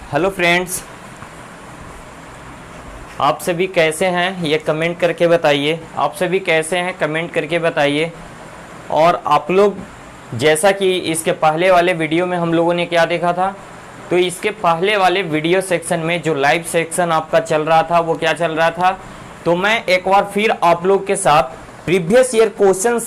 Hello friends, आप सभी कैसे हैं ये कमेंट करके बताइए। आप सभी कैसे हैं कमेंट करके बताइए। और आप लोग जैसा कि इसके पहले वाले वीडियो में हम लोगों ने क्या देखा था, तो इसके पहले वाले वीडियो सेक्शन में जो लाइव सेक्शन आपका चल रहा था वो क्या चल रहा था, तो मैं एक बार फिर आप लोग के साथ प्रीवियस ईयर क्वेश्चन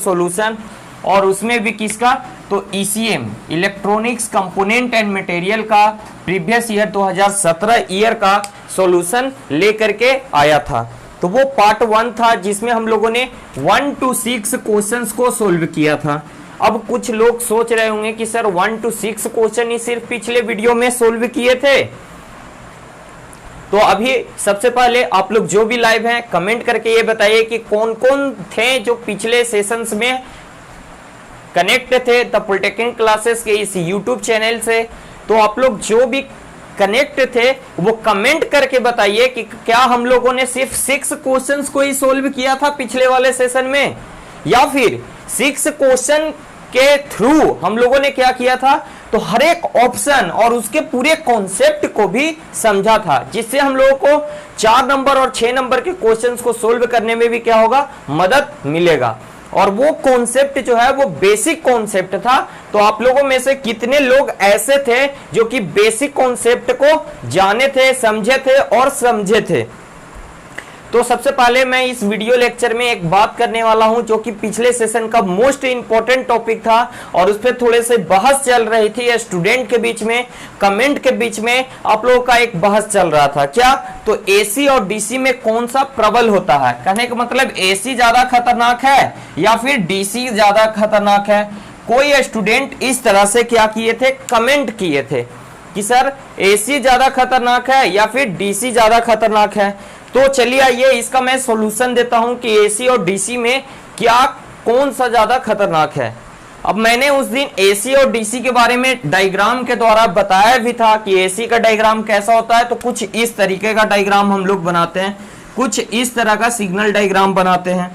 सॉल्यूशन और उसमें भी किसका, तो ECM electronics component and material का प्रीवियस ईयर 2017 ईयर का सॉल्यूशन लेकर के आया था। तो वो पार्ट 1 था जिसमें हम लोगों ने 1 to 6 क्वेश्चंस को सोल्व किया था। अब कुछ लोग सोच रहे होंगे कि सर 1 to 6 क्वेश्चन ही सिर्फ पिछले वीडियो में सोल्व किए थे। तो अभी सबसे पहले आप लोग जो भी लाइव हैं कमेंट करके ये बताइए कि कौन कौन थे जो पिछले सेशंस में कनेक्ट थे द पॉलिटेक्निक क्लासेस के इस यूट्यूब चैनल से। तो आप लोग जो भी कनेक्ट थे वो कमेंट करके बताइए कि क्या हम लोगों ने सिर्फ 6 क्वेश्चंस को ही सोल्व किया था पिछले वाले सेशन में, या फिर 6 क्वेश्चन के थ्रू हम लोगों ने क्या किया था, तो हर एक ऑप्शन और उसके पूरे कॉन्सेप्ट को भी समझा था, जिससे हम लोगों को 4 नंबर और 6 नंबर के क्वेश्चंस को सोल्व करने में भी क्या होगा, मदद मिलेगा। और वो कॉन्सेप्ट जो है वो बेसिक कॉन्सेप्ट था। तो आप लोगों में से कितने लोग ऐसे थे जो कि बेसिक कॉन्सेप्ट को जाने थे, समझे थे और समझे थे। तो सबसे पहले मैं इस वीडियो लेक्चर में एक बात करने वाला हूं जो कि पिछले सेशन का मोस्ट इंपॉर्टेंट टॉपिक था और उस पर थोड़े से बहस चल रही थी स्टूडेंट के बीच में, कमेंट के बीच में आप लोगों का एक बहस चल रहा था। क्या, तो एसी और डीसी में कौन सा प्रबल होता है। कहने का मतलब एसी ज्यादा खतरनाक है या फिर डीसी ज्यादा खतरनाक है। कोई स्टूडेंट इस तरह से क्या किए थे, कमेंट किए थे कि सर एसी ज्यादा खतरनाक है या फिर डीसी ज्यादा खतरनाक है। तो चलिए आइए इसका मैं सॉल्यूशन देता हूं कि एसी और डीसी में क्या कौन सा ज्यादा खतरनाक है। अब मैंने उस दिन एसी और डीसी के बारे में डायग्राम के द्वारा बताया भी था कि एसी का डायग्राम कैसा होता है। तो कुछ इस तरीके का डायग्राम हम लोग बनाते हैं, कुछ इस तरह का सिग्नल डायग्राम बनाते हैं,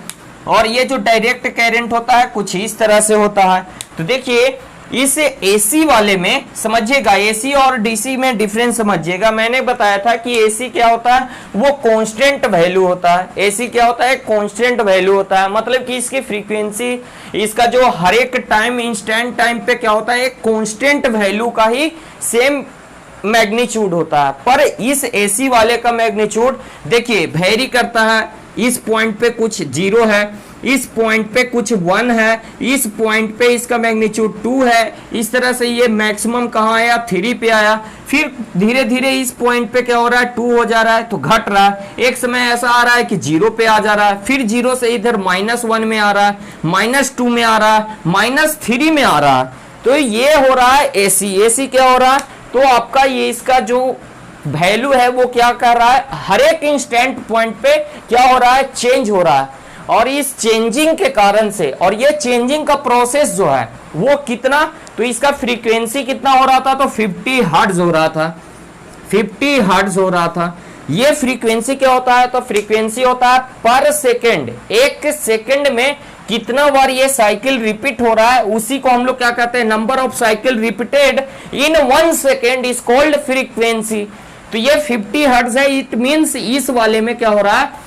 और ये जो डायरेक्ट करंट होता है कुछ इस तरह से होता है। तो देखिए इस एसी वाले में समझिएगा, एसी और डीसी में डिफरेंस समझिएगा। मैंने बताया था कि एसी क्या होता है, वो कांस्टेंट वैल्यू होता है। एसी क्या होता है, कांस्टेंट वैल्यू होता है, मतलब कि इसकी फ्रीक्वेंसी, इसका जो हर एक टाइम इंस्टेंट टाइम पे क्या होता है, एक कांस्टेंट वैल्यू का ही सेम मैग्नीट्यूड होता है। पर इस एसी वाले का मैग्नीट्यूड देखिए वेरी करता है। इस पॉइंट पे कुछ 0 है, इस पॉइंट पे कुछ 1 है, इस पॉइंट पे इसका मैग्नीट्यूड 2 है। इस तरह से ये मैक्सिमम कहाँ आया, 3 पे आया। फिर धीरे धीरे इस पॉइंट पे क्या हो रहा है, 2 हो जा रहा है तो घट रहा है। एक समय ऐसा आ रहा है कि 0 पे आ जा रहा है, फिर 0 से इधर -1 में आ रहा है, -2 में आ रहा है, -3 में आ रहा है। तो ये हो रहा है एसी। एसी क्या हो रहा है, तो आपका ये इसका जो वैल्यू है वो क्या कर रहा है, हर एक इंस्टेंट पॉइंट पे क्या हो रहा है, चेंज हो रहा है। और इस चेंजिंग के कारण से, और ये चेंजिंग का प्रोसेस जो है वो कितना, तो इसका फ्रीक्वेंसी कितना हो रहा था, तो 50 हर्ट्ज हो रहा था, 50 हर्ट्ज हो रहा था। ये फ्रीक्वेंसी क्या होता है, तो फ्रीक्वेंसी होता है पर सेकेंड। एक सेकेंड में कितना बार ये साइकिल रिपीट हो रहा है, उसी को हम लोग क्या कहते हैं, number of cycle repeated in 1 second is called frequency. तो ये 50 हर्ट्ज है। इट मींस इस वाले में क्या हो रहा है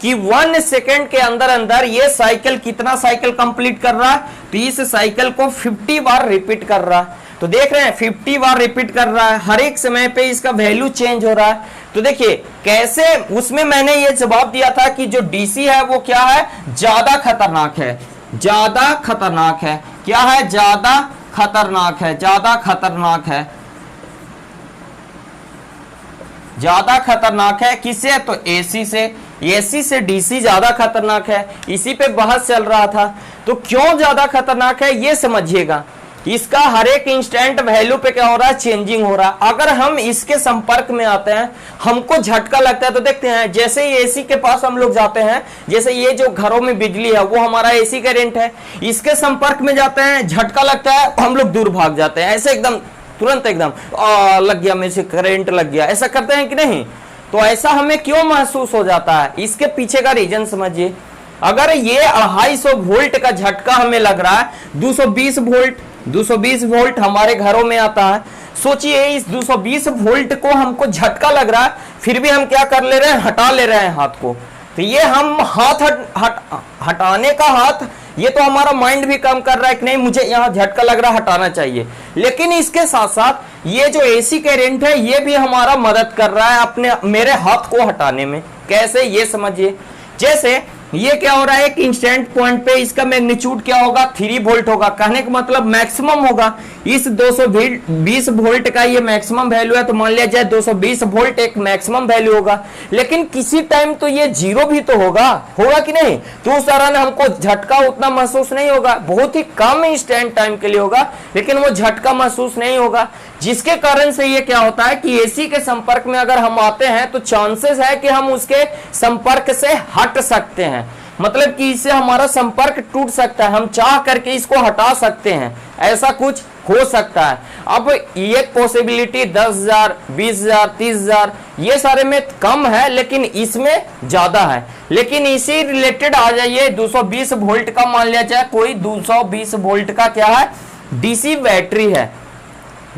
कि 1 सेकेंड के अंदर अंदर ये साइकिल कितना साइकिल कंप्लीट कर रहा है, तो इस साइकिल को 50 बार रिपीट कर रहा है। तो देख रहे हैं 50 बार रिपीट कर रहा है, हर एक समय पे इसका वैल्यू चेंज हो रहा है। तो देखिए कैसे, उसमें मैंने ये जवाब दिया था कि जो डीसी है वो क्या है, ज्यादा खतरनाक है, ज्यादा खतरनाक है। क्या है, ज्यादा खतरनाक है, ज्यादा खतरनाक है, ज्यादा खतरनाक है। किससे, तो एसी से। एसी से डीसी ज्यादा खतरनाक है, इसी पे बहस चल रहा था। तो क्यों ज्यादा खतरनाक है ये समझिएगा, इसका हर एक इंस्टेंट वैल्यू पे क्या हो रहा है, चेंजिंग हो रहा है। अगर हम इसके संपर्क में आते हैं, हमको झटका लगता है। तो देखते हैं जैसे ही एसी के पास हम लोग जाते हैं, जैसे ये जो घरों में बिजली है वो हमारा एसी करंट है, इसके संपर्क में जाते हैं, झटका लगता है, हम लोग दूर भाग जाते हैं, ऐसे एकदम तुरंत एकदम लग गया, मेरे से करंट लग गया, ऐसा करते हैं कि नहीं। तो ऐसा हमें क्यों महसूस हो जाता है, इसके पीछे का रीजन समझिए। अगर ये 250 वोल्ट का झटका हमें लग रहा है, 220 वोल्ट हमारे घरों में आता है, सोचिए इस 220 वोल्ट को हमको झटका लग रहा है, फिर भी हम क्या कर ले रहे हैं, हटा ले रहे हैं हाथ को। तो ये हम हाथ हटाने का हाथ, ये तो हमारा माइंड भी काम कर रहा है कि नहीं मुझे यहाँ झटका लग रहा है, हटाना चाहिए। लेकिन इसके साथ साथ ये जो एसी करंट है ये भी हमारा मदद कर रहा है अपने मेरे हाथ को हटाने में। कैसे, ये समझिए। जैसे ये क्या हो रहा है, एक इंस्टेंट पॉइंट पे इसका मैग्नीट्यूड क्या होगा, 3 वोल्ट होगा। कहने का मतलब मैक्सिमम होगा। इस 220 वोल्ट का ये मैक्सिमम वैल्यू है, तो मान लिया जाए 220 वोल्ट एक मैक्सिमम वैल्यू होगा। लेकिन किसी टाइम तो ये 0 भी तो होगा कि नहीं? तो उस दौरान हमको झटका उतना महसूस नहीं होगा, बहुत ही कम इंस्टेंट टाइम के लिए होगा, लेकिन वो झटका महसूस नहीं होगा। जिसके कारण से ये क्या होता है कि एसी के संपर्क में अगर हम आते हैं तो चांसेस है कि हम उसके संपर्क से हट सकते हैं, मतलब कि इससे हमारा संपर्क टूट सकता है, हम चाह करके इसको हटा सकते हैं, ऐसा कुछ हो सकता है। अब ये पॉसिबिलिटी 10,000, 20,000, 30,000 ये सारे में कम है, लेकिन इसमें ज्यादा है। लेकिन इसी रिलेटेड आ जाइए, 220 वोल्ट का मान लिया जाए, कोई 220 वोल्ट का क्या है, डीसी बैटरी है।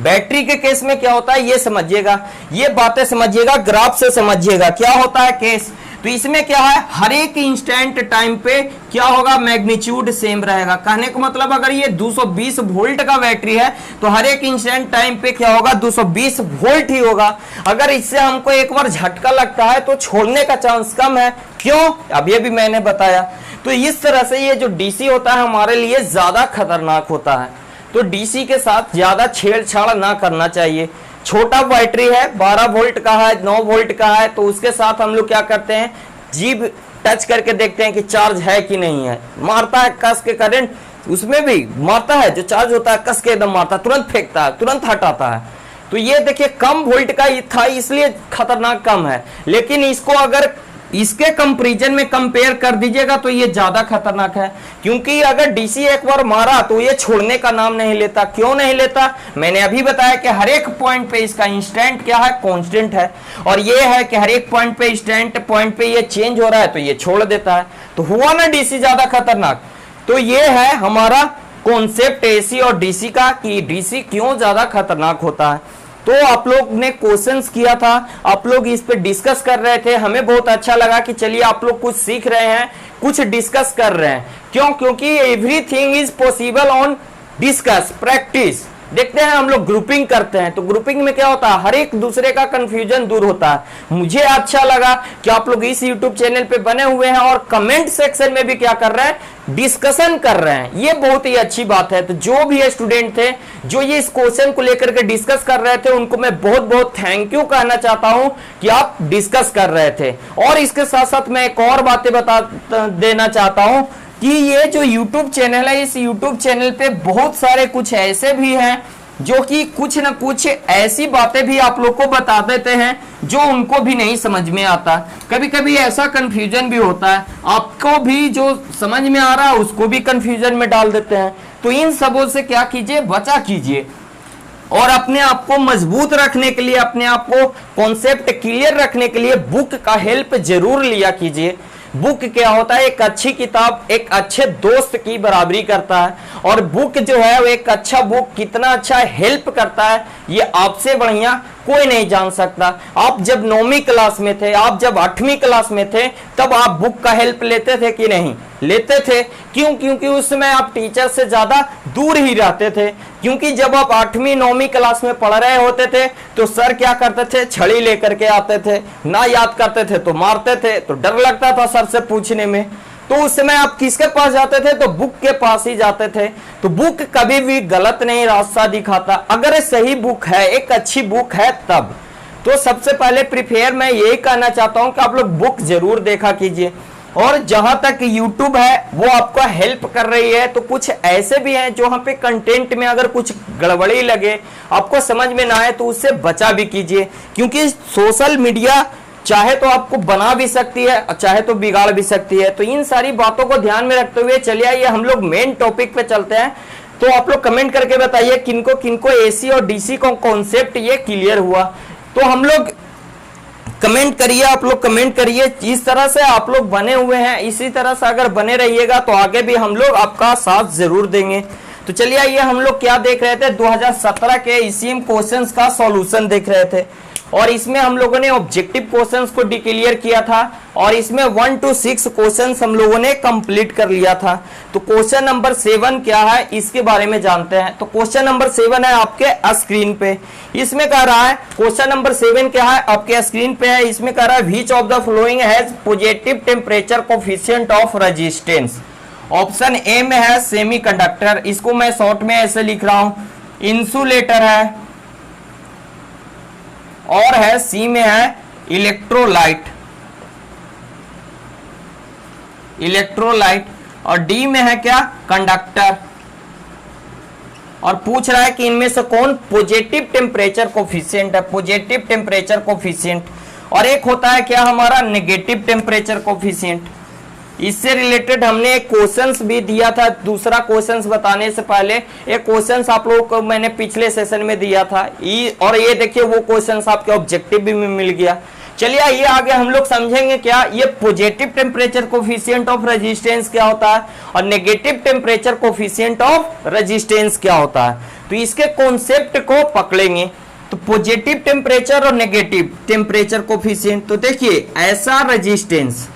बैटरी के केस में क्या होता है ये समझिएगा, ये बातें समझिएगा, ग्राफ से समझिएगा क्या होता है केस। तो इसमें क्या है, हर एक इंस्टेंट टाइम पे क्या होगा, मैग्नीट्यूड सेम रहेगा। कहने का मतलब अगर ये 220 वोल्ट का बैटरी है तो हर एक इंस्टेंट टाइम पे क्या होगा, 220 वोल्ट ही होगा। अगर इससे हमको एक बार झटका लगता है तो छोड़ने का चांस कम है। क्यों, अब ये भी मैंने बताया। तो इस तरह से ये जो डीसी होता है हमारे लिए ज्यादा खतरनाक होता है। तो डीसी के साथ ज्यादा छेड़छाड़ ना करना चाहिए। छोटा बैटरी है, 12 वोल्ट का है, 9 वोल्ट का है, तो उसके साथ हम लोग क्या करते हैं, जीभ टच करके देखते हैं कि चार्ज है कि नहीं है। मारता है कस के करंट, उसमें भी मारता है, जो चार्ज होता है कस के एकदम मारता है, तुरंत फेंकता है, तुरंत हटाता है। तो ये देखिए कम वोल्ट का था इसलिए खतरनाक कम है, लेकिन इसको अगर इसके कंपैरिजन में कंपेयर कर दीजिएगा तो ये ज्यादा खतरनाक है। क्योंकि अगर डीसी एक बार मारा तो ये छोड़ने का नाम नहीं लेता। क्यों नहीं लेता, मैंने अभी बताया कि हर एक पॉइंट पे इसका इंस्टेंट क्या है, कांस्टेंट है। और ये है कि हर एक पॉइंट पे इंस्टेंट पॉइंट पे ये चेंज हो रहा है तो ये छोड़ देता है। तो हुआ ना डीसी ज्यादा खतरनाक। तो ये है हमारा कॉन्सेप्ट एसी और डीसी का, कि डीसी क्यों ज्यादा खतरनाक होता है। तो आप लोग ने क्वेश्चंस किया था, आप लोग इस पे डिस्कस कर रहे थे, हमें बहुत अच्छा लगा कि चलिए आप लोग कुछ सीख रहे हैं, कुछ डिस्कस कर रहे हैं। क्यों, क्योंकि everything is possible on discuss practice. देखते हैं हम लोग ग्रुपिंग करते हैं, तो ग्रुपिंग में क्या होता है, हर एक दूसरे का कंफ्यूजन दूर होता है। मुझे अच्छा लगा कि आप लोग इस यूट्यूब चैनल पे बने हुए हैं और कमेंट सेक्शन में भी क्या कर रहे हैं, डिस्कशन कर रहे हैं। ये बहुत ही अच्छी बात है। तो जो भी स्टूडेंट थे जो ये इस क्वेश्चन को लेकर के डिस्कस कर रहे थे, उनको मैं बहुत बहुत थैंक यू कहना चाहता हूं कि आप डिस्कस कर रहे थे। और इसके साथ साथ मैं एक और बातें बता देना चाहता हूं कि ये जो YouTube चैनल है, इस YouTube चैनल पे बहुत सारे कुछ ऐसे भी हैं जो कि कुछ न कुछ ऐसी बातें भी आप लोग को बता देते हैं जो उनको भी नहीं समझ में आता। कभी कभी ऐसा कंफ्यूजन भी होता है, आपको भी जो समझ में आ रहा है उसको भी कंफ्यूजन में डाल देते हैं। तो इन सबों से क्या कीजिए, बचा कीजिए। और अपने आप को मजबूत रखने के लिए, अपने आप को कॉन्सेप्ट क्लियर रखने के लिए बुक का हेल्प जरूर लिया कीजिए। बुक क्या होता है, एक अच्छी किताब एक अच्छे दोस्त की बराबरी करता है। और बुक जो है वो एक अच्छा बुक कितना अच्छा हेल्प करता है ये आपसे बढ़िया कोई नहीं जान सकता। आप जब 9वीं क्लास में थे, आप जब 8वीं क्लास में थे, तब आप बुक का हेल्प लेते थे कि नहीं लेते थे? क्यों? क्योंकि उस समय आप टीचर से ज्यादा दूर ही रहते थे। क्योंकि जब आप 8वीं 9वीं क्लास में पढ़ रहे होते थे तो सर क्या करते थे, छड़ी लेकर के आते थे, ना याद करते थे तो मारते थे, तो डर लगता था सर से पूछने में। तो उस समय आप किसके पास जाते थे, तो बुक के पास ही जाते थे। तो बुक कभी भी गलत नहीं रास्ता दिखाता, अगर सही बुक है, एक अच्छी बुक है तब। तो सबसे पहले प्रिफेयर मैं यही कहना चाहता हूं कि आप लोग बुक जरूर देखा कीजिए। और जहां तक YouTube है वो आपको हेल्प कर रही है, तो कुछ ऐसे भी हैं जो वहां पे कंटेंट में अगर कुछ गड़बड़ी लगे, आपको समझ में ना आए, तो उससे बचा भी कीजिए। क्योंकि सोशल मीडिया चाहे तो आपको बना भी सकती है, चाहे तो बिगाड़ भी सकती है। तो इन सारी बातों को ध्यान में रखते हुए चलिए आइए हम लोग मेन टॉपिक पे चलते हैं। तो आप लोग कमेंट करके बताइए किनको किनको एसी और डीसी का कॉन्सेप्ट ये क्लियर हुआ। तो हम लोग कमेंट करिए, आप लोग कमेंट करिए। इस तरह से आप लोग बने हुए हैं, इसी तरह से अगर बने रहिएगा तो आगे भी हम लोग आपका साथ जरूर देंगे। तो तो चलिए आइए हम लोग क्या देख रहे थे, 2017 के ईसीएम क्वेश्चंस का सॉल्यूशन देख रहे थे और इसमें हम लोगों ने ऑब्जेक्टिव क्वेश्चंस को डिक्लेयर किया था और इसमें 1 to 6 क्वेश्चंस हम लोगों ने कंप्लीट कर लिया था। तो क्वेश्चन नंबर 7 क्या है इसके बारे में जानते हैं। तो क्वेश्चन नंबर 7 है आपके स्क्रीन पे। इसमें कह रहा है क्वेश्चन नंबर 7 क्या है आपके स्क्रीन पे है। इसमें कह रहा है which of the following has positive temperature coefficient of resistance. Option A में है सेमीकंडक्टर, इसको मैं शॉर्ट में ऐसे लिख रहा हूं, इंसुलेटर है, और है सी में है इलेक्ट्रोलाइट, और डी में है क्या, कंडक्टर। और पूछ रहा है कि इनमें से कौन पॉजिटिव टेम्परेचर कोफिशिएंट है, पॉजिटिव टेम्परेचर कोफिशिएंट। और एक होता है क्या हमारा नेगेटिव टेम्परेचर कोफिशिएंट। इससे रिलेटेड हमने एक क्वेश्चंस भी दिया था। दूसरा क्वेश्चंस बताने से पहले एक क्वेश्चंस आप लोगों को मैंने पिछले सेशन में दिया था और ये देखिए वो क्वेश्चंस आपके ऑब्जेक्टिव भी में मिल गया। चलिए आइए आगे हम लोग समझेंगे क्या ये positive temperature coefficient of resistance क्या होता है और negative temperature coefficient of resistance क्या होता है। तो इसके कॉन्सेप्ट को पकड़ेंगे। तो पॉजिटिव टेम्परेचर और नेगेटिव टेम्परेचर कोफिशिएंट, तो देखिए ऐसा रेजिस्टेंस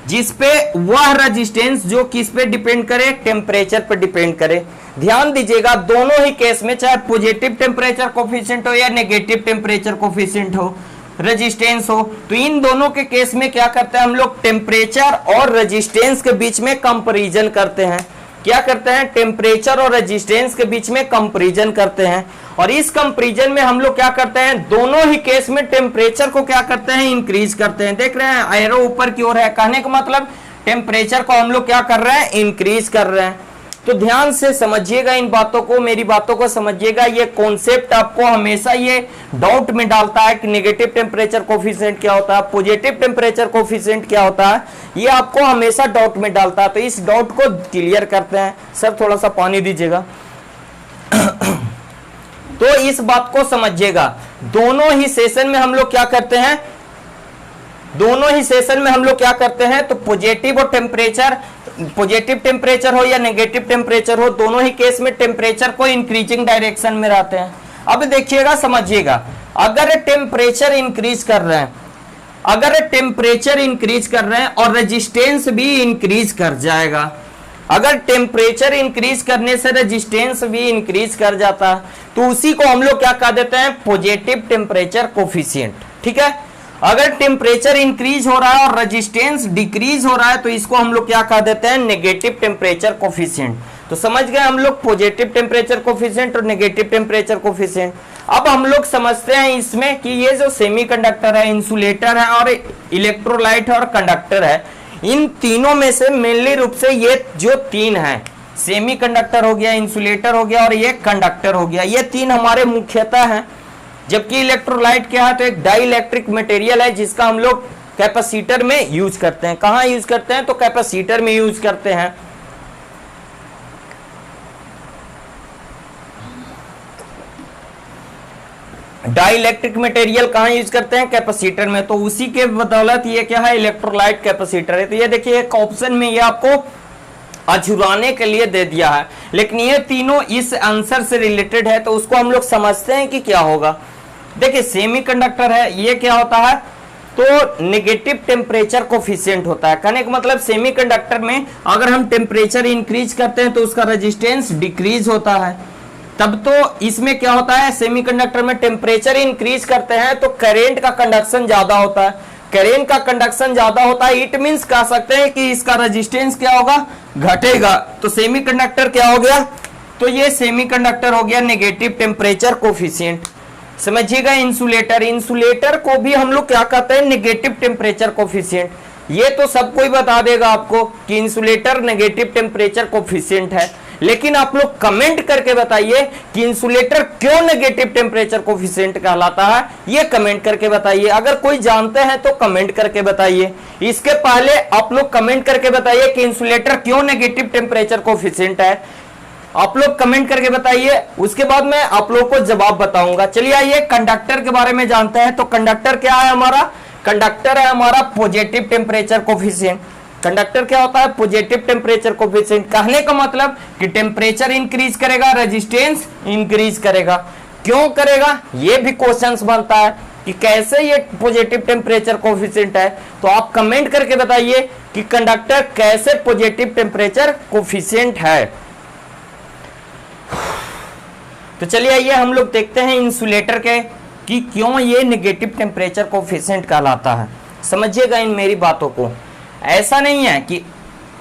जिसपे वह रेजिस्टेंस जो किस पे डिपेंड करे, टेम्परेचर पे डिपेंड करे। ध्यान दीजिएगा दोनों ही केस में चाहे पॉजिटिव टेम्परेचर कोफिशिएंट हो या नेगेटिव टेम्परेचर कोफिशिएंट हो, रेजिस्टेंस हो, तो इन दोनों के केस में क्या करते हैं हम लोग, टेम्परेचर और रेजिस्टेंस के बीच में कंपैरिजन करते हैं। क्या करते हैं, टेम्परेचर और रेजिस्टेंस के बीच में कंपैरिजन करते हैं। और इस कंपैरिजन में हम लोग क्या करते हैं, दोनों ही केस में टेम्परेचर को क्या करते हैं, इंक्रीज करते हैं। देख रहे हैं एरो ऊपर की ओर है, कहने का मतलब टेम्परेचर को हम लोग क्या कर रहे हैं, इंक्रीज कर रहे हैं। तो ध्यान से समझिएगा इन बातों को, मेरी बातों को समझिएगा। ये कॉन्सेप्ट आपको हमेशा ये डाउट में डालता है कि नेगेटिव टेम्परेचर कोफिशिएंट क्या होता है, पॉजिटिव टेम्परेचर कोफिशिएंट क्या होता है, ये आपको हमेशा डाउट में डालता है। तो इस डाउट को क्लियर करते हैं। सर थोड़ा सा पानी दीजिएगा। तो इस बात को समझिएगा, दोनों ही सेशन में हम लोग क्या करते हैं, तो पॉजिटिव और पॉजिटिव टेम्परेचर हो या नेगेटिव टेम्परेचर हो, दोनों ही केस में टेम्परेचर को इंक्रीजिंग डायरेक्शन में रहते हैं। अब देखिएगा समझिएगा, अगर टेम्परेचर इंक्रीज कर रहे हैं, और रेजिस्टेंस भी इंक्रीज कर जाएगा। अगर टेम्परेचर इंक्रीज करने से रेजिस्टेंस भी इंक्रीज कर जाता है तो उसी को हम लोग क्या कह देते हैं, पॉजिटिव टेम्परेचर कोफिशिएंट। ठीक है, अगर टेम्परेचर इंक्रीज हो रहा है और रेजिस्टेंस डिक्रीज हो रहा है तो इसको हम लोग क्या कह देते हैं, नेगेटिव टेम्परेचर कोफिशिएंट। तो समझ गए हम लोग पॉजिटिव टेम्परेचर कोफिशिएंट और नेगेटिव टेम्परेचर कोफिशिएंट। अब हम लोग समझते हैं इसमें कि ये जो सेमीकंडक्टर है, इंसुलेटर है और इलेक्ट्रोलाइट है और कंडक्टर है, इन तीनों में से मेनली रूप से ये जो तीन है, सेमीकंडक्टर हो गया, इंसुलेटर हो गया और ये कंडक्टर हो गया, ये तीन हमारे मुख्यतः हैं। जबकि इलेक्ट्रोलाइट क्या है, तो एक डाई इलेक्ट्रिक मटेरियल है जिसका हम लोग कैपेसिटर में यूज करते हैं। कहां यूज करते हैं, तो कैपेसिटर में यूज करते हैं। डाई इलेक्ट्रिक मटेरियल कहां यूज करते हैं, कैपेसिटर में। तो उसी के बदौलत ये क्या है, इलेक्ट्रोलाइट कैपेसिटर है। तो ये देखिए एक ऑप्शन में ये आपको अझुराने के लिए दे दिया है, लेकिन ये तीनों इस आंसर से रिलेटेड है तो उसको हम लोग समझते हैं कि क्या होगा। देखिए सेमीकंडक्टर है, ये क्या होता है, तो नेगेटिव टेम्परेचर कोफिशिएंट होता है। कहने का मतलब सेमीकंडक्टर में अगर हम टेम्परेचर इंक्रीज करते हैं तो उसका रेजिस्टेंस डिक्रीज होता है। तब तो इसमें क्या होता है, सेमीकंडक्टर में टेम्परेचर इंक्रीज करते हैं तो करंट का कंडक्शन ज्यादा होता है। करंट का कंडक्शन ज्यादा होता है, इट मींस कह सकते हैं कि इसका रेजिस्टेंस क्या होगा, घटेगा। तो सेमीकंडक्टर क्या हो गया, तो ये सेमीकंडक्टर हो गया नेगेटिव टेम्परेचर कोफिशिएंट। समझिएगा इंसुलेटर को भी हम लोग क्या कहते हैं, नेगेटिव टेम्परेचर कोफिशिएंट। ये तो सब कोई बता देगा आपको कि इंसुलेटर नेगेटिव टेम्परेचर कोफिशिएंट है, लेकिन आप लोग कमेंट करके बताइए कि इंसुलेटर क्यों नेगेटिव टेम्परेचर कोफिशिएंट कहलाता है, ये कमेंट करके बताइए। अगर कोई जानते हैं तो कमेंट करके बताइए। इसके पहले आप लोग कमेंट करके बताइए कि इंसुलेटर क्यों नेगेटिव टेम्परेचर कोफिशिएंट है, आप लोग कमेंट करके बताइए। उसके बाद मैं आप लोग को जवाब बताऊंगा। चलिए आइए कंडक्टर के बारे में जानते हैं। तो कंडक्टर क्या है हमारा, कंडक्टर है हमारा पॉजिटिव टेम्परेचर कोफिशिएंट। कंडक्टर क्या होता है, पॉजिटिव टेम्परेचर कोफिशिएंट। कहने का मतलब कि टेम्परेचर इंक्रीज करेगा, रेजिस्टेंस इंक्रीज करेगा। क्यों करेगा, ये भी क्वेश्चंस बनता है कि कैसे ये पॉजिटिव टेम्परेचर कोफिशिएंट है। तो आप कमेंट करके बताइए कि कंडक्टर कैसे पॉजिटिव टेम्परेचर कोफिशिएंट है। तो चलिए आइए हम लोग देखते हैं इंसुलेटर के कि क्यों ये नेगेटिव टेम्परेचर कोफिशिएंट कहलाता है। समझिएगा इन मेरी बातों को, ऐसा नहीं है कि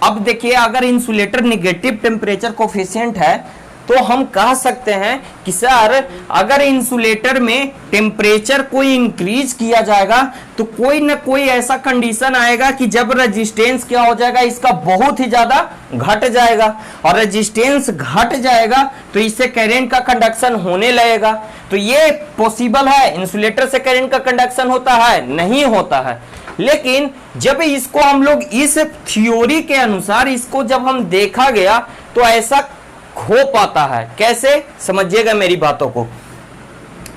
अब देखिए अगर इंसुलेटर नेगेटिव टेम्परेचर कोफिशिएंट है तो हम कह सकते हैं कि सर अगर इंसुलेटर में टेम्परेचर कोई इंक्रीज किया जाएगा तो कोई ना कोई ऐसा कंडीशन आएगा कि जब रेजिस्टेंस क्या हो जाएगा, इसका बहुत ही ज्यादा घट जाएगा, और रेजिस्टेंस घट जाएगा तो इससे करंट का कंडक्शन होने लगेगा। तो ये पॉसिबल है, इंसुलेटर से करंट का कंडक्शन होता है, नहीं होता है। लेकिन जब इसको हम लोग इस थ्योरी के अनुसार इसको जब हम देखा गया तो ऐसा हो पाता है। कैसे, समझिएगा मेरी बातों को।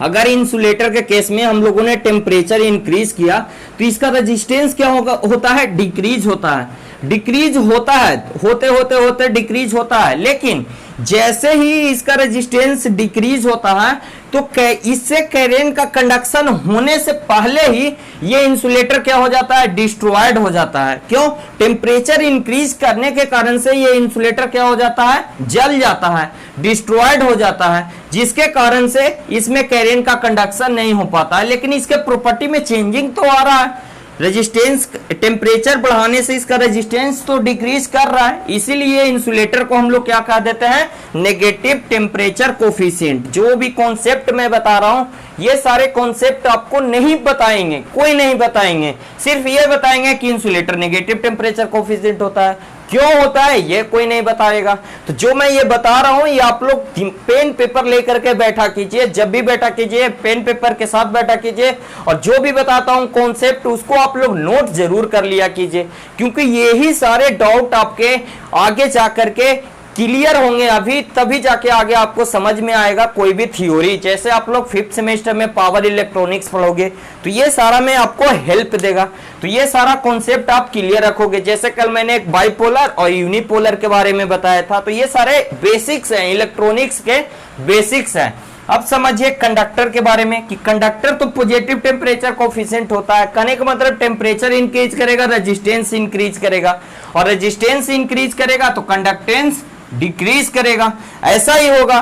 अगर इंसुलेटर के केस में हम लोगों ने टेम्परेचर इंक्रीज किया तो इसका रेजिस्टेंस क्या होता है, डिक्रीज होता है। डिक्रीज होता है, होते होते होते डिक्रीज होता है। लेकिन जैसे ही इसका रेजिस्टेंस डिक्रीज होता है तो इससे करंट का कंडक्शन होने से पहले ही ये इंसुलेटर क्या हो जाता है, डिस्ट्रॉयड हो जाता है। क्यों, टेम्परेचर इंक्रीज करने के कारण से ये इंसुलेटर क्या हो जाता है, जल जाता है, डिस्ट्रॉयड हो जाता है, जिसके कारण से इसमें करंट का कंडक्शन नहीं हो पाता है। लेकिन इसके प्रॉपर्टी में चेंजिंग तो आ रहा है, रेजिस्टेंस टेम्परेचर बढ़ाने से इसका रेजिस्टेंस तो डिक्रीज कर रहा है, इसीलिए इंसुलेटर को हम लोग क्या कह देते हैं, नेगेटिव टेम्परेचर कोफिशिएंट। जो भी कॉन्सेप्ट मैं बता रहा हूं ये सारे कॉन्सेप्ट आपको नहीं बताएंगे, कोई नहीं बताएंगे, सिर्फ ये बताएंगे कि इंसुलेटर नेगेटिव टेम्परेचर कोफिशिएंट होता है। क्यों होता है ये कोई नहीं बताएगा। तो जो मैं ये बता रहा हूं ये आप लोग पेन पेपर लेकर के बैठा कीजिए, जब भी बैठा कीजिए पेन पेपर के साथ बैठा कीजिए, और जो भी बताता हूं कॉन्सेप्ट उसको आप लोग नोट जरूर कर लिया कीजिए, क्योंकि यही सारे डाउट आपके आगे जाकर के क्लियर होंगे, अभी तभी जाके आगे आपको समझ में आएगा कोई भी थ्योरी। जैसे आप लोग 5th सेमेस्टर में पावर इलेक्ट्रॉनिक्स पढ़ोगे तो ये सारा में आपको हेल्प देगा, तो ये सारा कॉन्सेप्ट आप क्लियर रखोगे। जैसे कल मैंने एक बाइपोलर और यूनिपोलर के बारे में बताया था, तो ये सारे बेसिक्स हैं, इलेक्ट्रॉनिक्स के बेसिक्स हैं। अब समझिए कंडक्टर के बारे में कि कंडक्टर तो पॉजिटिव टेम्परेचर कोफिशिएंट होता है। कहने का मतलब टेम्परेचर इंक्रीज करेगा, रेजिस्टेंस इंक्रीज करेगा, और रेजिस्टेंस इंक्रीज करेगा तो कंडक्टेंस डिक्रीज करेगा। ऐसा ही होगा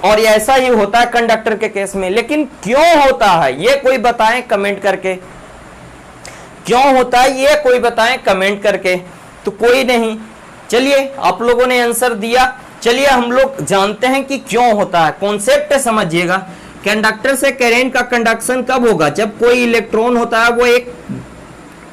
और ऐसा ही होता है कंडक्टर के केस में। लेकिन क्यों होता है ये कोई बताएं कमेंट करके, क्यों होता है ये कोई बताएं कमेंट करके। तो कोई नहीं, चलिए आप लोगों ने आंसर दिया, चलिए हम लोग जानते हैं कि क्यों होता है। कॉन्सेप्ट समझिएगा, कंडक्टर से करंट का कंडक्शन कब होगा, जब कोई इलेक्ट्रॉन होता है वो एक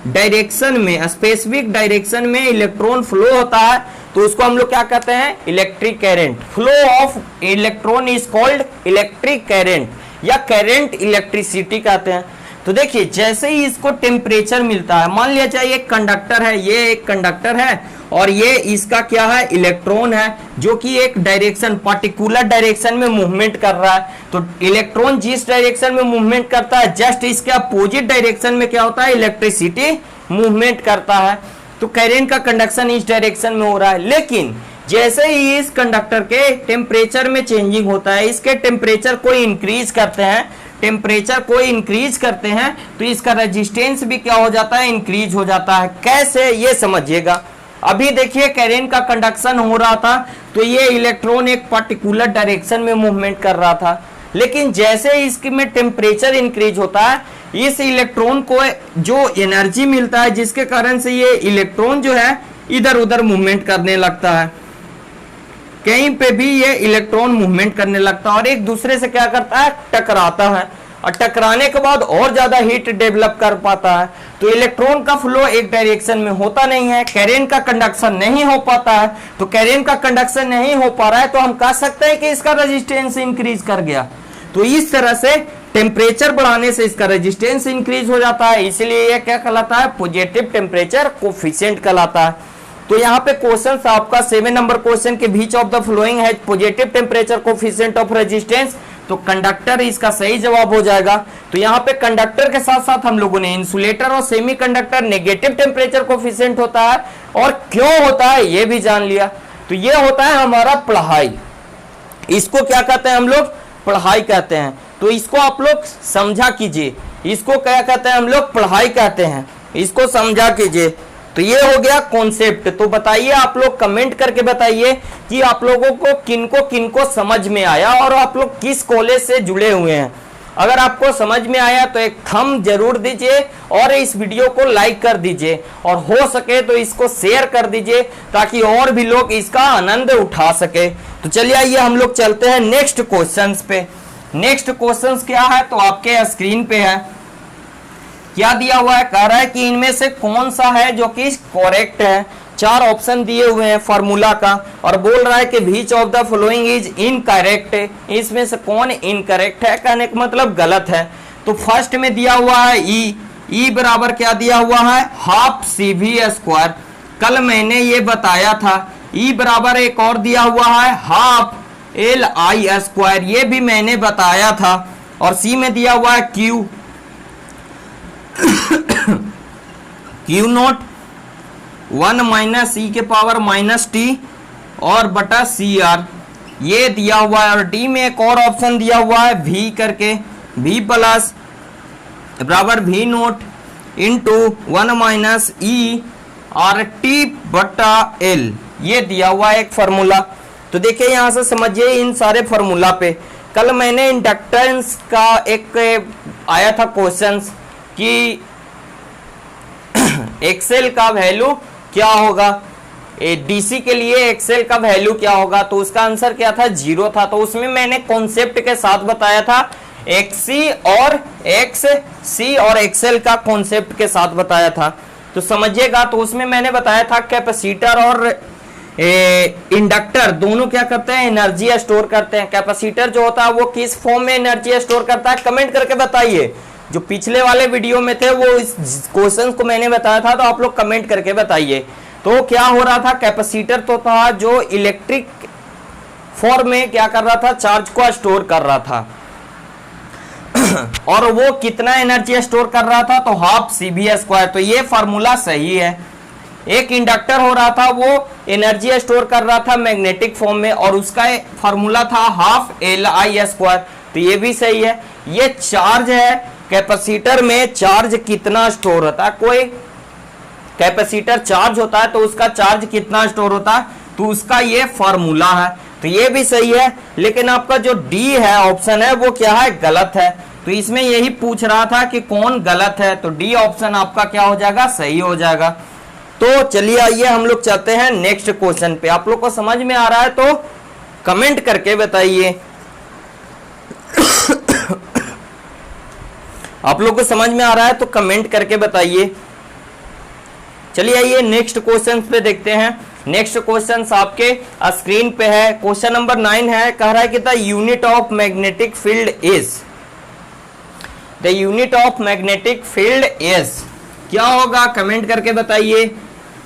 डायरेक्शन में, स्पेसिफिक डायरेक्शन में इलेक्ट्रॉन फ्लो होता है तो उसको हम लोग क्या कहते हैं, electric current. Flow of electron is called electric current या करंट इलेक्ट्रिसिटी कहते हैं। तो देखिए जैसे ही इसको टेम्परेचर मिलता है, मान लिया जाए एक कंडक्टर है, ये एक कंडक्टर है और ये इसका क्या है, इलेक्ट्रॉन है, जो कि एक डायरेक्शन पार्टिकुलर डायरेक्शन में मूवमेंट कर रहा है। तो इलेक्ट्रॉन जिस डायरेक्शन में मूवमेंट करता है जस्ट इसके अपोजिट डायरेक्शन में क्या होता है, इलेक्ट्रिसिटी मूवमेंट करता है। तो करंट का कंडक्शन इस डायरेक्शन में हो रहा है। लेकिन जैसे ही इस कंडक्टर के टेम्परेचर में चेंजिंग होता है, इसके टेम्परेचर को इंक्रीज करते हैं, टेम्परेचर को इंक्रीज करते हैं तो इसका रेजिस्टेंस भी क्या हो जाता है, इंक्रीज हो जाता है। कैसे, ये समझिएगा। अभी देखिए करंट का कंडक्शन हो रहा था तो ये इलेक्ट्रॉन एक पर्टिकुलर डायरेक्शन में मूवमेंट कर रहा था, लेकिन जैसे इसमें टेम्परेचर इंक्रीज होता है इस इलेक्ट्रॉन को जो एनर्जी मिलता है जिसके कारण से ये इलेक्ट्रॉन जो है इधर उधर मूवमेंट करने लगता है, कहीं पे भी ये इलेक्ट्रॉन मूवमेंट करने लगता है और एक दूसरे से क्या करता है, टकराता है, और टकराने के बाद और ज्यादा हीट डेवलप कर पाता है। तो इलेक्ट्रॉन का फ्लो एक डायरेक्शन में होता नहीं है, करंट का कंडक्शन नहीं हो पाता है। तो करंट का कंडक्शन नहीं हो पा रहा है तो हम कह सकते हैं कि इसका रेजिस्टेंस इंक्रीज कर गया। तो इस तरह से टेम्परेचर बढ़ाने से इसका रेजिस्टेंस इंक्रीज हो जाता है, इसलिए यह क्या कहलाता है, पॉजिटिव टेम्परेचर कोफिशिएंट कहलाता है। तो यहाँ पे क्वेश्चन आपका 7 नंबर क्वेश्चन के बीच ऑफ द फ्लोइंग है positive temperature coefficient of resistance, तो कंडक्टर इसका सही जवाब हो जाएगा। तो यहाँ पे कंडक्टर के साथ साथ हम लोगों ने इंसुलेटर और सेमीकंडक्टर नेगेटिव टेम्परेचर कोफिशिएंट होता है और क्यों होता है ये भी जान लिया। तो ये होता है हमारा पढ़ाई, इसको क्या कहते हैं हम लोग, पढ़ाई कहते हैं। तो इसको आप लोग समझा कीजिए, इसको क्या कहते हैं हम लोग, पढ़ाई कहते हैं, इसको समझा कीजिए। तो ये हो गया कॉन्सेप्ट। तो बताइए आप लोग कमेंट करके बताइए कि आप लोगों को किनको किनको समझ में आया और आप लोग किस कॉलेज से जुड़े हुए हैं। अगर आपको समझ में आया तो एक थंब जरूर दीजिए और इस वीडियो को लाइक कर दीजिए और हो सके तो इसको शेयर कर दीजिए ताकि और भी लोग इसका आनंद उठा सके। तो चलिए आइए हम लोग चलते हैं नेक्स्ट क्वेश्चंस पे। नेक्स्ट क्वेश्चंस क्या है तो आपके स्क्रीन पे है, क्या दिया हुआ है, कह रहा है कि इनमें से कौन सा है जो कि करेक्ट है। 4 ऑप्शन दिए हुए हैं फार्मूला का और बोल रहा है कि which of the following is incorrect, इसमें से कौन इनकरेक्ट है, कहने का मतलब गलत है। तो फर्स्ट में दिया हुआ है ई बराबर क्या दिया हुआ है, हाफ CV²। कल मैंने ये बताया था। ई बराबर एक और दिया हुआ है हाफ LI², ये भी मैंने बताया था। और सी में दिया हुआ है Q0 1 माइनस ई के पावर -t और बटा CR, ये दिया हुआ है। और डी में एक और ऑप्शन दिया हुआ है V करके, V प्लस बराबर V0 इंटू 1 माइनस ई और T बटा L, ये दिया हुआ है एक फार्मूला। तो देखिए यहां से समझिए इन सारे फार्मूला पे। कल मैंने इंडक्टेंस का एक आया था क्वेश्चन कि एक्सेल का वैल्यू क्या होगा, डीसी के लिए एक्सेल का वैल्यू क्या होगा, तो उसका आंसर क्या था, 0 था। तो उसमें मैंने कॉन्सेप्ट के साथ बताया था, एक्सी और एक्ससी और एक्सेल का कॉन्सेप्ट के साथ बताया था। तो समझिएगा, तो उसमें मैंने बताया था कैपेसिटर और इंडक्टर दोनों क्या करते हैं, एनर्जी स्टोर करते हैं। कैपेसिटर जो होता है वो किस फॉर्म में एनर्जी स्टोर करता है, कमेंट करके बताइए। जो पिछले वाले वीडियो में थे वो इस क्वेश्चन को मैंने बताया था, तो आप लोग कमेंट करके बताइए। तो क्या हो रहा था, कैपेसिटर तो था जो इलेक्ट्रिक फॉर्म में क्या कर रहा था, चार्ज को स्टोर कर रहा था। और वो कितना एनर्जी स्टोर कर रहा था, तो हाफ CV²। तो ये फार्मूला सही है। एक इंडक्टर हो रहा था, वो एनर्जी स्टोर कर रहा था मैग्नेटिक फॉर्म में और उसका फार्मूला था हाफ LI²। तो ये भी सही है। ये चार्ज है, कैपेसिटर में चार्ज कितना स्टोर होता है, कोई कैपेसिटर चार्ज होता है तो उसका चार्ज कितना स्टोर होता है, तो उसका ये फार्मूला है। तो ये भी सही है। लेकिन आपका जो डी है ऑप्शन है वो क्या है, गलत है। तो इसमें यही पूछ रहा था कि कौन गलत है, तो डी ऑप्शन आपका क्या हो जाएगा, सही हो जाएगा। तो चलिए आइए हम लोग चलते हैं नेक्स्ट क्वेश्चन पे। आप लोग को समझ में आ रहा है तो कमेंट करके बताइए। आप लोग को समझ में आ रहा है तो कमेंट करके बताइए। चलिए आइए नेक्स्ट क्वेश्चन पे देखते हैं। नेक्स्ट क्वेश्चन आपके स्क्रीन पे है। क्वेश्चन नंबर 9 है, कह रहा है कि the unit of magnetic field is, the unit of magnetic field is, क्या होगा कमेंट करके बताइए।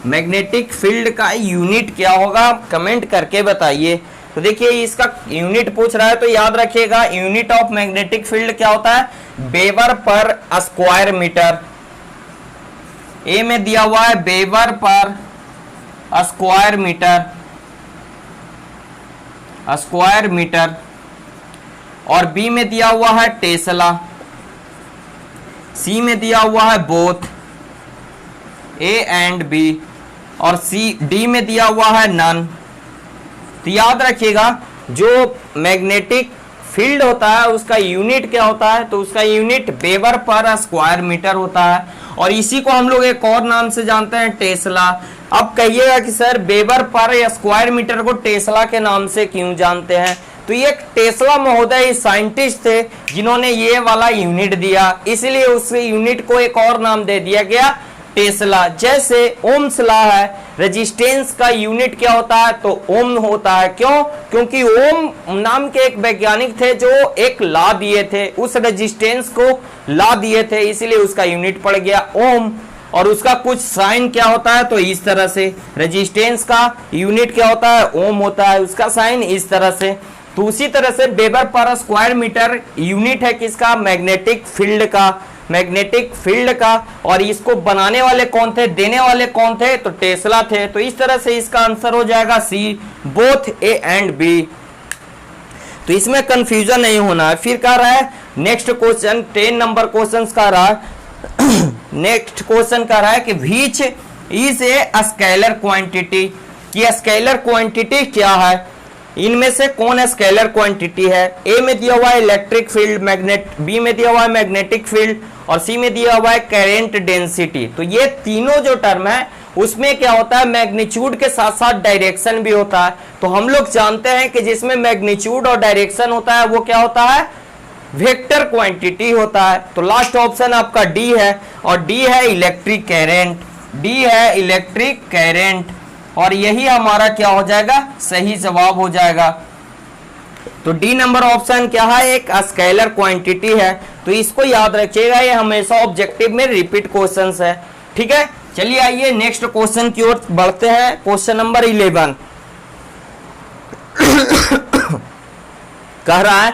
मैग्नेटिक फील्ड का यूनिट क्या होगा, कमेंट करके बताइए। तो देखिए इसका यूनिट पूछ रहा है तो याद रखिएगा, यूनिट ऑफ मैग्नेटिक फील्ड क्या होता है, वेबर पर स्क्वायर मीटर। ए में दिया हुआ है वेबर पर स्क्वायर मीटर, स्क्वायर मीटर। और बी में दिया हुआ है टेस्ला। सी में दिया हुआ है बोथ, ए एंड बी। और सी डी में दिया हुआ है नन। तो याद रखिएगा जो मैग्नेटिक फील्ड होता है उसका यूनिट क्या होता है, तो उसका यूनिट वेबर पर स्क्वायर मीटर होता है। और इसी को हम लोग एक और नाम से जानते हैं, टेस्ला। अब कहिएगा कि सर वेबर पर या स्क्वायर मीटर को टेस्ला के नाम से क्यों जानते हैं, तो ये टेस्ला महोदय साइंटिस्ट थे जिन्होंने ये वाला यूनिट दिया, इसलिए उस यूनिट को एक और नाम दे दिया गया टेस्ला। जैसे ओम्स लॉ है, रेजिस्टेंस का यूनिट क्या होता है, तो ओम होता है। क्यों, क्योंकि ओम नाम के एक वैज्ञानिक थे जो एक लॉ दिए थे, उस रेजिस्टेंस को लॉ दिए थे, इसलिए उसका यूनिट पड़ गया ओम। और उसका कुछ साइन क्या होता है, तो इस तरह से रेजिस्टेंस का यूनिट क्या होता है, ओम होता है, उसका साइन इस तरह से। तो उसी तरह से वेबर पर स्क्वायर मीटर यूनिट है किसका, मैग्नेटिक फील्ड का, मैग्नेटिक फील्ड का। और इसको बनाने वाले कौन थे, देने वाले कौन थे, तो टेस्ला थे। तो इस तरह से इसका आंसर हो जाएगा सी, बोथ ए एंड बी। तो इसमें कंफ्यूजन नहीं होना है। फिर कह रहा है नेक्स्ट क्वेश्चन, 10 नंबर क्वेश्चन कह रहा है नेक्स्ट क्वेश्चन कह रहा है कि which is a scalar quantity, कि स्केलर क्वांटिटी क्या है, इनमें से कौन स्केलर क्वांटिटी है। ए में दिया हुआ है इलेक्ट्रिक फील्ड, मैग्नेट, बी में दिया हुआ है मैग्नेटिक फील्ड और सी में दिया हुआ है करंट डेंसिटी। तो ये तीनों जो टर्म है उसमें क्या होता है, मैग्नीट्यूड के साथ साथ डायरेक्शन भी होता है। तो हम लोग जानते हैं कि जिसमें मैग्नीट्यूड और डायरेक्शन होता है वो क्या होता है, वेक्टर क्वांटिटी होता है। तो लास्ट ऑप्शन आपका डी है, और डी है इलेक्ट्रिक करंट, डी है इलेक्ट्रिक करंट, और यही हमारा क्या हो जाएगा, सही जवाब हो जाएगा। तो डी नंबर ऑप्शन क्या है, एक स्केलर क्वांटिटी है। तो इसको याद रखिएगा, ये हमेशा ऑब्जेक्टिव में रिपीट क्वेश्चंस है, ठीक है। चलिए आइए नेक्स्ट क्वेश्चन की ओर बढ़ते हैं। क्वेश्चन नंबर 11 कह रहा है,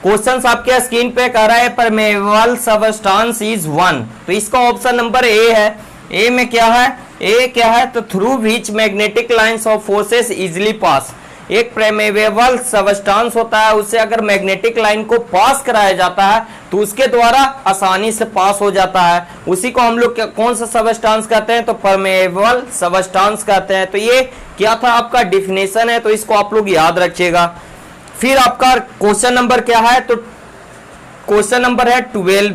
क्वेश्चन आपके स्क्रीन पे कह रहा है परमेबल सबस्टेंस इज 1। तो इसका ऑप्शन नंबर ए है। ए में क्या है, ए क्या है, तो through which magnetic lines of forces easily pass. एक परमेबल सबस्टेंस होता है, उससे अगर मैग्नेटिक लाइन को पास कराया जाता है तो उसके द्वारा आसानी से पास हो जाता है। उसी को हम लोग कौन सा सबस्टेंस कहते हैं, तो परमेबल सबस्टेंस कहते हैं। तो ये क्या था आपका डिफिनेशन है, तो इसको आप लोग याद रखिएगा। फिर आपका क्वेश्चन नंबर क्या है, तो क्वेश्चन नंबर है 12।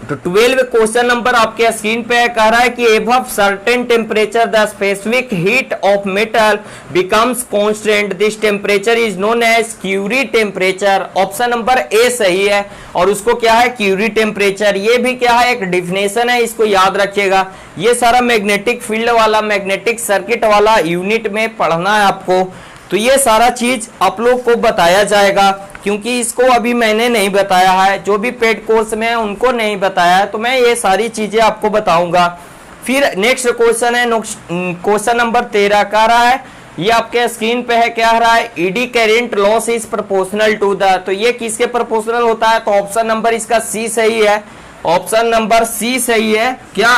तो 12 क्वेश्चन नंबर आपके स्क्रीन पे कह रहा है कि above certain temperature the specific heat of metal becomes constant, this temperature is known as Curie temperature. Option number A सही है, और उसको क्या है, क्यूरी टेम्परेचर। ये भी क्या है, एक डिफिनेशन है, इसको याद रखिएगा। ये सारा मैग्नेटिक फील्ड वाला, मैग्नेटिक सर्किट वाला यूनिट में पढ़ना है आपको। तो ये सारा चीज आप लोग को बताया जाएगा, क्योंकि इसको अभी मैंने नहीं बताया है, जो भी पेड कोर्स में है उनको नहीं बताया है, तो मैं ये सारी चीजें आपको बताऊंगा। फिर नेक्स्ट क्वेश्चन है क्वेश्चन नंबर 13 कह रहा है, ये आपके स्क्रीन पे है, क्या रहा है, eddy current loss is proportional to the. तो ये किसके प्रोपोर्शनल होता है, तो ऑप्शन नंबर इसका सी सही है, ऑप्शन नंबर सी सही है। क्या,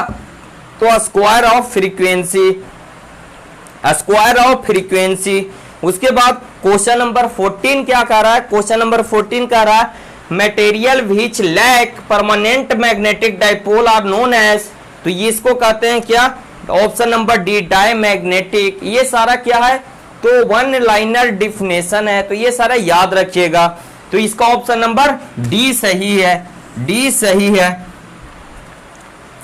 तो square of frequency, square of frequency. उसके बाद क्वेश्चन नंबर 14 क्या कह रहा है, क्वेश्चन नंबर 14 कह रहा है material which lack permanent magnetic dipole are known as. तो ये इसको कहते हैं क्या, ऑप्शन नंबर डी डायमैग्नेटिक। ये सारा क्या है, तो वन लाइनर डिफिनेशन है, तो ये सारा याद रखिएगा। तो इसका ऑप्शन नंबर डी सही है, डी सही है।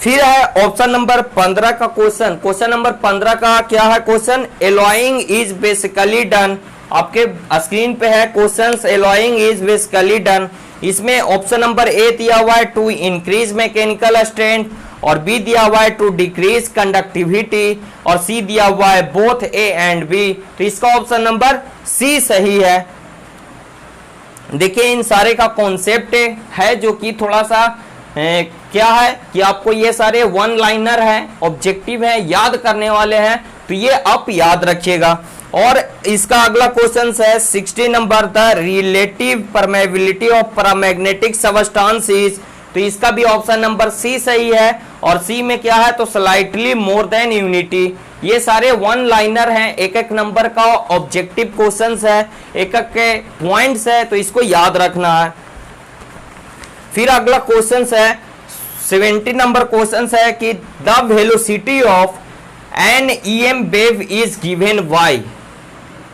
फिर है ऑप्शन नंबर 15 का क्वेश्चन, क्वेश्चन नंबर 15 का क्या है question, alloying is basically done. आपके स्क्रीन पे है question, alloying is basically done. इसमें ऑप्शन नंबर ए दिया हुआ है टू इंक्रीज मैकेनिकल स्ट्रेंथ, और बी दिया हुआ है टू डिक्रीज कंडक्टिविटी, और सी दिया हुआ है बोथ ए एंड बी। तो इसका ऑप्शन नंबर सी सही है। देखिए इन सारे का कॉन्सेप्ट है जो कि थोड़ा सा क्या है कि आपको ये सारे वन लाइनर हैं, ऑब्जेक्टिव है, याद करने वाले हैं, तो ये आप याद रखिएगा। और इसका अगला क्वेश्चन है 60 number, the relative permeability of paramagnetic substances. तो इसका भी ऑप्शन नंबर सी सही है, और सी में क्या है, तो स्लाइटली मोर देन यूनिटी। ये सारे वन लाइनर हैं, एक एक नंबर का ऑब्जेक्टिव क्वेश्चंस है, एक एक के पॉइंट्स है, तो इसको याद रखना है। फिर अगला क्वेश्चन है 70 नंबर क्वेश्चन है कि the velocity of an EM wave is given by.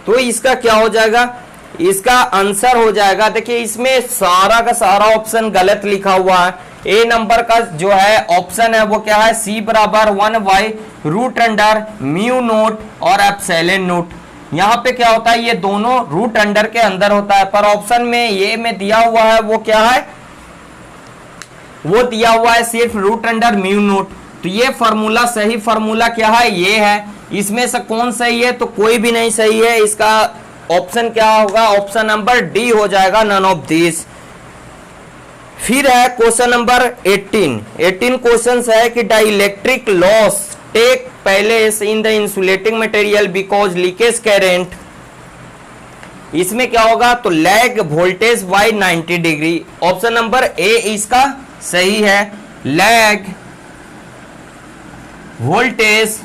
तो इसका क्या हो जाएगा, इसका आंसर हो जाएगा, देखिए इसमें सारा का सारा ऑप्शन गलत लिखा हुआ है। ए नंबर का जो है ऑप्शन है वो क्या है, सी बराबर 1/√μ0 और एप्सिलॉन नोट। यहाँ पे क्या होता है, ये दोनों रूट अंडर के अंदर होता है, पर ऑप्शन में ये में दिया हुआ है वो क्या है, वो दिया हुआ है सिर्फ √μ0। तो ये फार्मूला, सही फार्मूला क्या है, ये है। इसमें से कौन सही है, तो कोई भी नहीं सही है। इसका ऑप्शन क्या होगा, ऑप्शन नंबर डी हो जाएगा, नन ऑफ दिस। फिर है क्वेश्चन नंबर 18 क्वेश्चन है कि dielectric loss take place in the insulating material because leakage current. इसमें क्या होगा, तो lag voltage by 90 degree. Option number A इसका सही है, लैग वोल्टेज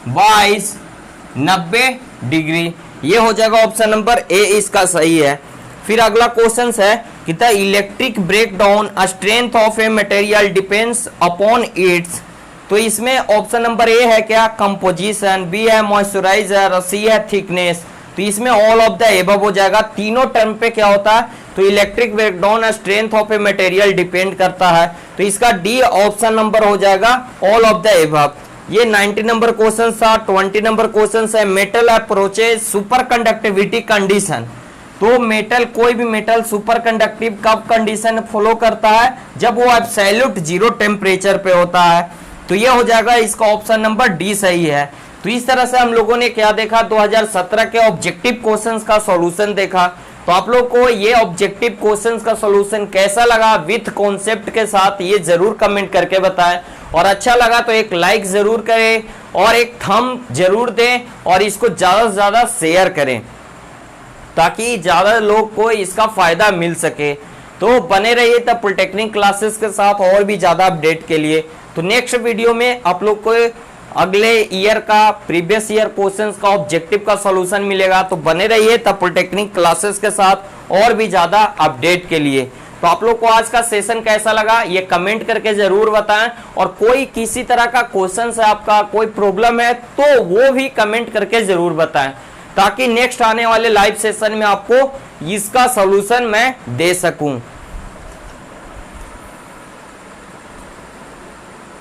बाय 90 डिग्री, ये हो जाएगा ऑप्शन नंबर ए इसका सही है। फिर अगला क्वेश्चन है कि the electric breakdown strength of a material depends upon its, तो इसमें ऑप्शन नंबर ए है क्या, कंपोजिशन, बी है मॉइस्चराइजर, सी है थिकनेस, तो इसमें ऑल ऑफ द एबव हो जाएगा। तीनों टर्म पे क्या होता है, तो electric breakdown strength of a material depend करता है, तो इसका डी ऑप्शन नंबर हो जाएगा ऑल ऑफ द एबव। ये 90 नंबर क्वेश्चन था। 20 नंबर क्वेश्चन है metal approaches super conductivity condition, तो मेटल, कोई भी मेटल सुपर कंडक्टिव कब कंडीशन फॉलो करता है, जब वो एब्सोल्यूट जीरो टेम्परेचर पे होता है, तो ये हो जाएगा इसका ऑप्शन नंबर डी सही है। तो इस तरह से हम लोगों ने क्या देखा, 2017 के ऑब्जेक्टिव क्वेश्चंस का सॉल्यूशन देखा। तो आप लोग को ये ऑब्जेक्टिव क्वेश्चंस का सॉल्यूशन कैसा लगा विथ कॉन्सेप्ट के साथ, ये जरूर कमेंट करके बताएं, और अच्छा लगा तो एक लाइक जरूर करें और एक थंब जरूर दें और इसको ज्यादा से ज्यादा शेयर करें ताकि ज्यादा लोग को इसका फायदा मिल सके। तो बने रहिए तब पॉलिटेक्निक क्लासेस के साथ और भी ज्यादा अपडेट के लिए। तो नेक्स्ट वीडियो में आप लोग को अगले ईयर का प्रीवियस ईयर क्वेश्चंस का ऑब्जेक्टिव का सॉल्यूशन मिलेगा। तो बने रहिए तब पॉलिटेक्निक क्लासेस के साथ और भी ज्यादा अपडेट के लिए। तो आप लोग को आज का सेशन कैसा लगा ये कमेंट करके जरूर बताएं, और कोई किसी तरह का क्वेश्चन है आपका, कोई प्रॉब्लम है तो वो भी कमेंट करके जरूर बताएं, ताकि नेक्स्ट आने वाले लाइव सेशन में आपको इसका सॉल्यूशन मैं दे सकूं।